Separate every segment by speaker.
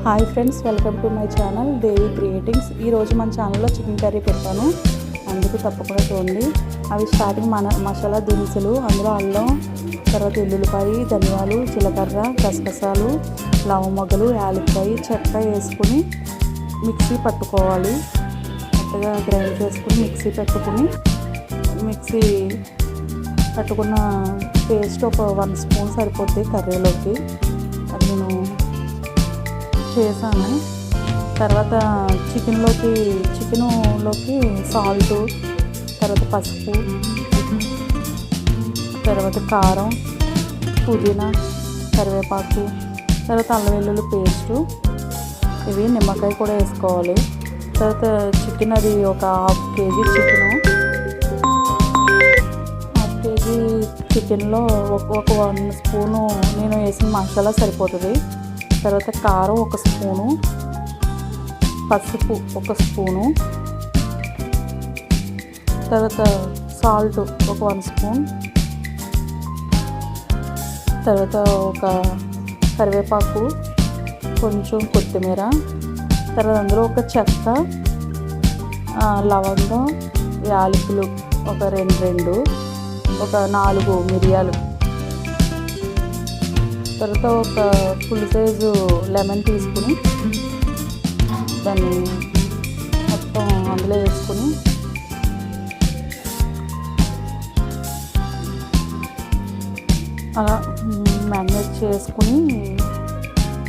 Speaker 1: Hi friends, welcome to my channel Devi creatings. ఈరోజు మన ఛానల్లో చికెన్ కర్రీ పెట్టాను, అందుకు తప్పకుండా చూడండి. అవి స్టార్టింగ్ మసాలా దినుసులు, అందులో అల్లం, తర్వాత ఎల్లుల్లిపాయ, ధనియాలు, జీలకర్ర, గసగసాలు, లవంగలు, యాలక్కాయ, చెక్క వేసుకుని మిక్సీ పట్టుకోవాలి. మెత్తగా గ్రైండ్ చేసుకుని మిక్సీ పట్టుకున్న పేస్ట్ ఒక 1 స్పూన్ సరిపోద్ది కర్రీలోకి. అది నేను చేశాను. తర్వాత చికెన్లోకి సాల్ట్, తర్వాత పసుపు, తర్వాత కారం, పుదీనా, కరివేపాకు, తర్వాత అల్లం వెల్లుల్లి పేస్టు, ఇవి నిమ్మకాయ కూడా వేసుకోవాలి. తర్వాత చికెన్, అది ఒక ½ కేజీ చికెన్లో ఒక 1 స్పూను నేను వేసిన మసాలా సరిపోతుంది. తర్వాత కారం 1 స్పూను, పసుపు 1 స్పూను, తర్వాత సాల్ట్ ఒక 1 స్పూన్, తర్వాత ఒక కరివేపాకు, కొంచెం కొత్తిమీర, తర్వాత అందులో ఒక చెక్క, లవంగం, యాలకులు ఒక 2, ఒక 4 మిరియాలు, తర్వాత ఒక ఫుల్ సైజు లెమన్ తీసుకుని దాన్ని మొత్తం అందులో వేసుకుని అలా మ్యారినేట్ చేసుకుని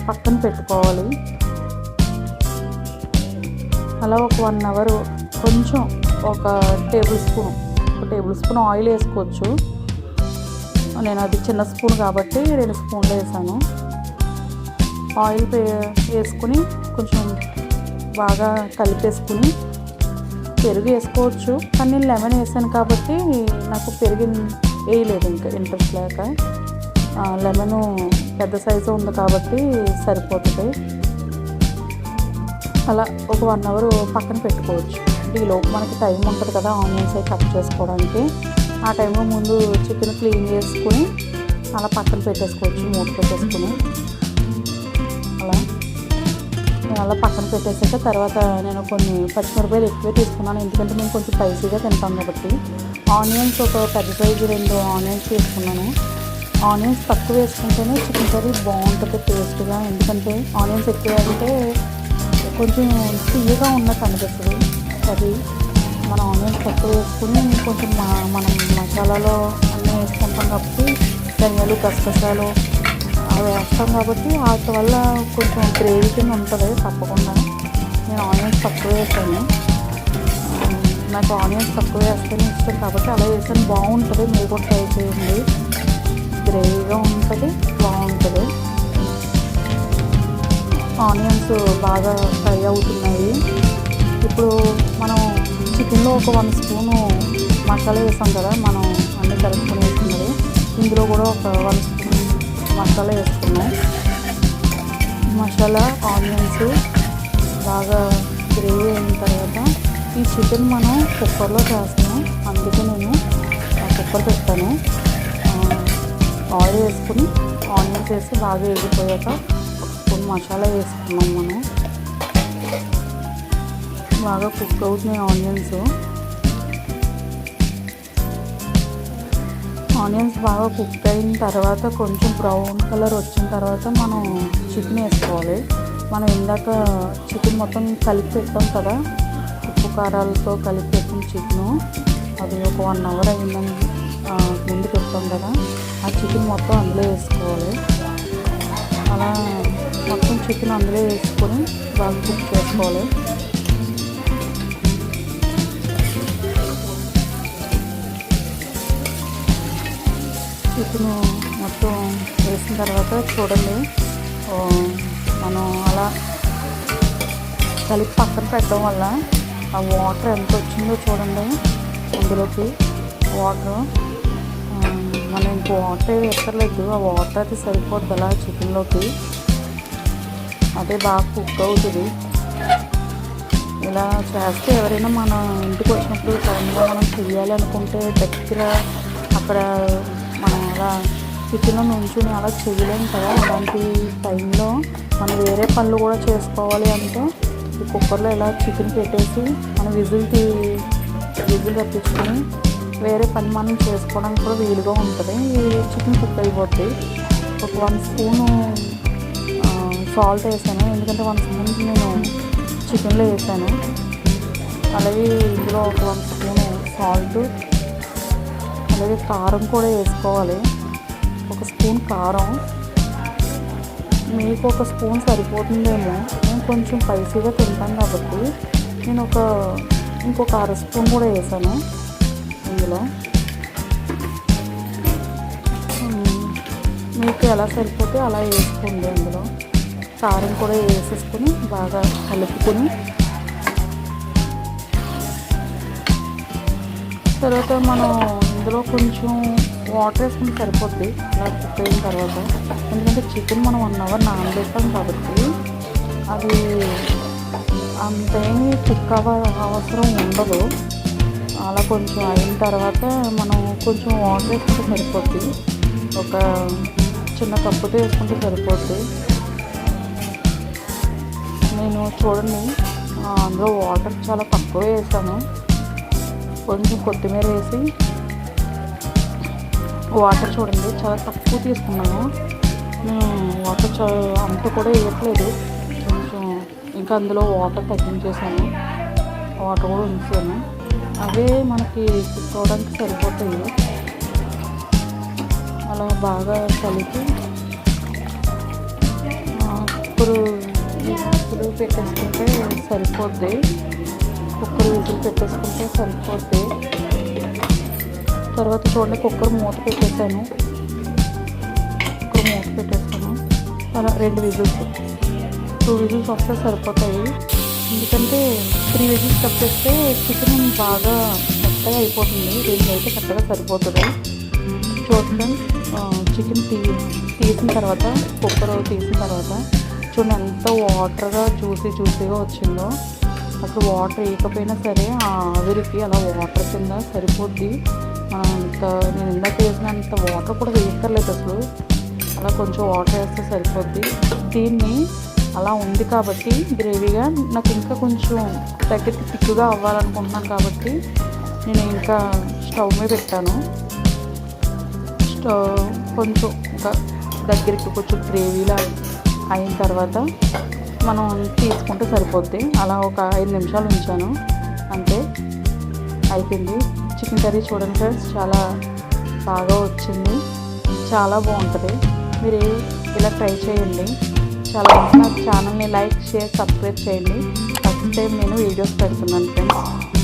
Speaker 1: పక్కన పెట్టుకోవాలి. అలా ఒక 1 అవర్ కొంచెం ఒక టేబుల్ స్పూన్ ఆయిల్ వేసుకోవచ్చు. నేను అది చిన్న స్పూన్ కాబట్టి 2 స్పూన్లు వేసాను. ఆయిల్ వేసుకుని కొంచెం బాగా కలిపేసుకుని పెరుగు వేసుకోవచ్చు, కానీ నేను లెమన్ వేసాను కాబట్టి నాకు పెరుగు వేయలేదు, ఇంకా ఇంట్రెస్ట్ లేక. లెమను పెద్ద సైజు ఉంది కాబట్టి సరిపోతుంది. అలా ఒక 1 అవర్ పక్కన పెట్టుకోవచ్చు. ఈలోపు మనకి టైం ఉంటుంది కదా ఆనియన్స్ అవి కట్ చేసుకోవడానికి. ఆ టైంలో ముందు చికెన్ క్లీన్ చేసుకుని అలా పక్కన పెట్టేసుకోవచ్చు, మూత పెట్టేసుకుని. అలా పక్కన పెట్టేసాక తర్వాత నేను కొన్ని పచ్చిమిరపకాయలు ఎక్కువే తీసుకున్నాను, ఎందుకంటే నేను కొంచెం స్పైసీగా తింటాం కాబట్టి. ఆనియన్స్ ఒక పెద్ద సైజు 2 ఆనియన్స్ తీసుకున్నాను. ఆనియన్స్ తక్కువ వేసుకుంటేనే చికెన్ కర్రీ బాగుంటుంది టేస్ట్గా, ఎందుకంటే ఆనియన్స్ ఎక్కువ అంటే కొంచెం తీయగా ఉన్నట్టు అనిపిస్తుంది కర్రీ. మన ఆనియన్స్ తక్కువ వేసుకుని కొంచెం మనం మసాలాలో అన్నీ వేసుకుంటాం కాబట్టి, ధనియాలు, గసగసాలు అవి వేస్తాం కాబట్టి వాటి వల్ల కొంచెం గ్రేవీ కింద ఉంటుంది. తప్పకుండా నేను ఆనియన్స్ తక్కువ వేసాను, నాకు ఆనియన్స్ తక్కువ వేస్తేనే ఇష్టం కాబట్టి అలా వేసాను. బాగుంటుంది, మీరు కూడా ట్రై చేయండి. గ్రేవీగా ఉంటుంది, బాగుంటుంది. ఆనియన్స్ బాగా ఫ్రై అవుతున్నాయి. ఇప్పుడు మనం చికెన్లో ఒక 1 స్పూను మసాలా వేసాం కదా, మనం అన్నీ కలుపుకొని వేసుకున్నది. ఇందులో కూడా ఒక 1 స్పూన్ మసాలా వేసుకున్నాం. మసాలా, ఆనియన్స్ బాగా గ్రేవీ అయిన తర్వాత ఈ చికెన్ మనం కుక్కర్లో చేస్తాము, అందుకే నేను కుక్కర్ పెట్టాను. ఆయిల్ వేసుకుని ఆనియన్స్ వేసి బాగా వేగిపోయాక 1 స్పూన్ మసాలా వేసుకున్నాం. మనం బాగా కుక్ అవుతున్నాయి ఆనియన్స్ బాగా కుక్ అయిన తర్వాత కొంచెం బ్రౌన్ కలర్ వచ్చిన తర్వాత మనం చికెన్ వేసుకోవాలి. మనం ఇందాక చికెన్ మొత్తం కలిపి పెట్టాం కదా, ఉప్పు కారాలతో కలిపి పెట్టిన చికెను, అది ఒక 1 అవర్ అయిందని ముందు పెట్టాం కదా, ఆ చికెన్ మొత్తం అందులో వేసుకోవాలి. అలా మొత్తం చికెన్ అందులో వేసుకొని బాగా కుక్ చేసుకోవాలి. చికెన్ మొత్తం వేసిన తర్వాత చూడండి, మనం అలా కలిపి పక్కన పెట్టడం వల్ల ఆ వాటర్ ఎంత వచ్చిందో చూడండి. అందులోకి వాటర్ మనం ఇంకో వాటర్ వేయక్కర్లేదు, ఆ వాటర్ అయితే సరిపోద్ది అలా చికెన్లోకి. అదే బాగా కుక్ అవుతుంది. ఇలా చేస్తే ఎవరైనా మన ఇంటికి వచ్చినప్పుడు సడన్గా మనం చేయాలి అనుకుంటే దగ్గర అక్కడ మనం అలా కిచెన్లో నుంచుని అలా చేయలేము కదా. అలాంటి టైంలో మనం వేరే పనులు కూడా చేసుకోవాలి అంటే ఈ కుక్కర్లో ఇలా చికెన్ పెట్టేసి మనం విజిల్ తప్పించుకొని వేరే పని మనం చేసుకోవడానికి కూడా వీలుగా ఉంటుంది. ఈ చికెన్ కుక్ అయిపోద్ది. ఒక 1 స్పూను సాల్ట్ వేసాను, ఎందుకంటే 1 స్పూన్ నేను చికెన్లో వేసాను. అలాగే ఇందులో ఒక 1 స్పూను సాల్ట్, అలాగే కారం కూడా వేసుకోవాలి. 1 స్పూన్ కారం. మీకు 1 స్పూన్ సరిపోతుందేమో, నేను కొంచెం స్పైసీగా తింటాను కాబట్టి నేను ఇంకొక 1/2 స్పూన్ కూడా వేసాను ఇందులో. మీకు ఎలా సరిపోతే అలా వేసుకోండి. అందులో కారం కూడా వేసేసుకొని బాగా కలుపుకొని తర్వాత మనం ఇందులో కొంచెం వాటర్ వేసుకుని సరిపోద్ది అలా కుక్ అయిన తర్వాత. ఎందుకంటే చికెన్ మనం 1 అవర్ నానబెట్టాం కాబట్టి అది అంతేమీ కుక్ అవసరం ఉండదు. అలా కొంచెం అయిన తర్వాత మనం కొంచెం వాటర్ వేసుకుంటే సరిపోద్ది. ఒక చిన్న కప్పుతో వేసుకుంటే సరిపోద్ది. నేను చూడండి అందులో వాటర్ చాలా తక్కువ వేసాను. కొంచెం కొత్తిమీర వేసి వాటర్ చూడండి చాలా తక్కువ తీసుకున్నాను. వాటర్ అంత కూడా వేయట్లేదు, కొంచెం ఇంకా అందులో వాటర్ తగ్గించేసాను, వాటర్ కూడా ఉంచాను. అవే మనకి కుక్ అవ్వడానికి సరిపోతాయి. అలా బాగా కలిపి విజిల్ పెట్టేసుకుంటే సరిపోద్ది. కుక్కర్ విజిల్ పెట్టేసుకుంటే సరిపోద్ది. తర్వాత చూడండి కుక్కర్ మూత పెట్టేసాను. అలా 2 విజిల్స్ 2 విజిల్స్ వస్తే సరిపోతాయి. ఎందుకంటే 3 విజిల్స్ తప్పేస్తే చికెన్ బాగా మెత్తగా అయిపోతుంది. 2 అయితే కరెక్ట్గా సరిపోతుంది. చూడండి చికెన్ తీసిన తర్వాత కుక్కర్ తీసిన తర్వాత చూడండి ఎంత వాటర్గా జ్యూసీగా వచ్చిందో. అసలు వాటర్ వేయకపోయినా సరే ఆ ఆవిరికి అలా వాటర్ కింద సరిపోద్ది. నేను ఇందాక వేసినంత వాటర్ కూడా వేయక్కర్లేదు అసలు. అలా కొంచెం వాటర్ వేస్తే సరిపోద్ది. దీన్ని అలా ఉంది కాబట్టి గ్రేవీగా నాకు ఇంకా కొంచెం దగ్గరికి తిక్కుగా అవ్వాలనుకుంటున్నాను కాబట్టి నేను ఇంకా స్టవ్ మీద పెట్టాను. కొంచెం ఇంకా దగ్గరికి కొంచెం గ్రేవీలా అయిన తర్వాత మనం తీసుకుంటే సరిపోద్ది. అలా ఒక 5 నిమిషాలు ఉంచాను, అంతే అయిపోయింది. చికెన్ కర్రీ చూడండి ఫ్రెండ్స్, చాలా బాగా వచ్చింది, చాలా బాగుంటుంది. మీరు ఇలా ట్రై చేయండి. చాలా నా ఛానల్ని లైక్, షేర్, సబ్స్క్రైబ్ చేయండి. ఫస్ట్ టైం నేను వీడియోస్ పెడుతున్నాను ఫ్రెండ్స్.